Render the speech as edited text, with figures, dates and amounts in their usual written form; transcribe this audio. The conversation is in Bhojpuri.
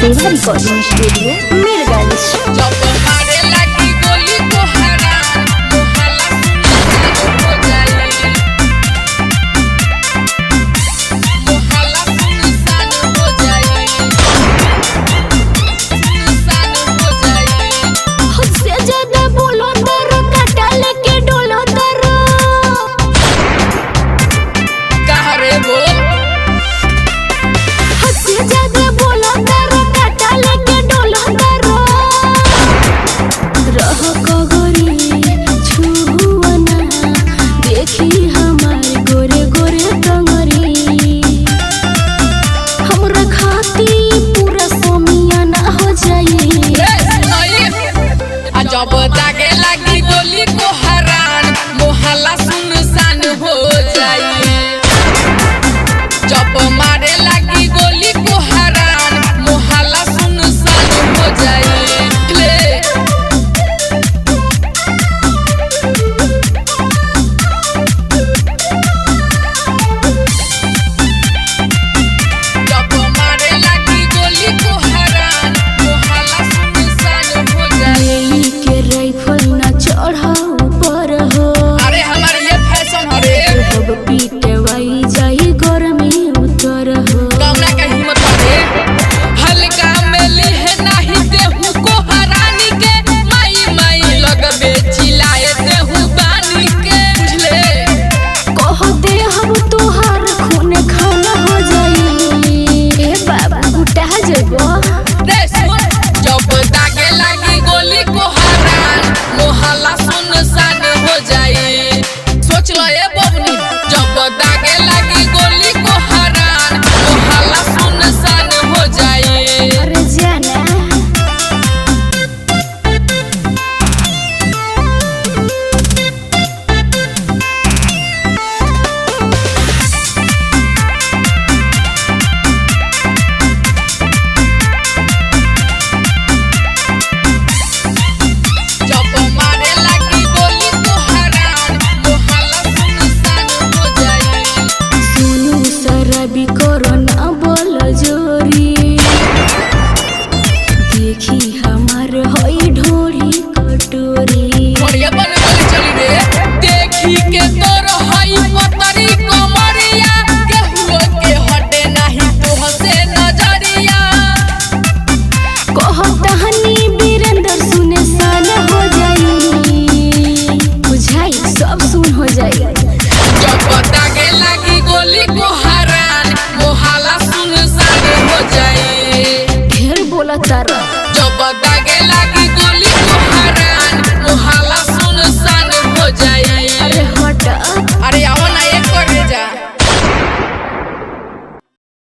देवा रिकॉर्डिंग स्टूडियो मीरगंज। जब मारे लगी गोली तो हैरान मोहल्ला सुनसान हो जाए, मोहल्ला सुनसान हो जाए, सुनसान हो जाए। हद से ज्यादा बोलो तारो, काटा लेके डोलो तारो। कहा रे बोल, हद से ज्यादा बोलो तारो, काटा लेके डोलो तारो। रह कगरी छुआना, देखी हमार गोरे गोरे टंगरी। हमरा खाती पूरा सोमियाना हो जाई। जब दागे लगी गोली को हैरान मोहल्ला सुनसान हो जाए, जब मारे लगी गोली को हैरान मोहल्ला सुनसान हो जाए। जब मारे लगी गोली को हैरान मोहल्ला सुनसान हो जाए। के राइफल ना चढ़ाऊ पर हो, अरे हमारे ये फैशन है रे, अब पीटवाई जाई गरमी उतर हो। कामना का हिम्मत रे, हल्का में लिहे नहीं देहू को हरानी के, माई माई लगबे चिल्लाए देहू बानी के, बुझले। कह दे हम तोहार खून खाना हो जाई। ए बाबा गुटा जगो रे सुन, जब दागे लगी गोली को हैरान मोहल्ला सुनसान हो जाए। सोच लो ये बबनी, जब दागे लगी गोली को हैरान मोहल्ला सुनसान हो जाए। अरे जाना जब मारे लगी गोली तो हैरान मोहल्ला सुनसान हो जाए। सुनु शराबी करो ना बोल जोरी, देखी हमार होई ढोरी कटोरी। बढ़िया बन गली चली रे, देखी के तोर हई पतरी कमरिया, केहू के हटे नहीं तो हसे नजरिया। कहतहनी वीरेंद्र सुने सान हो जाई, बुझाई सब सुन हो जाई। जब दागे लगी गोली को हैरान मोहल्ला सुनसान हो जाए। ढेर बोला तारा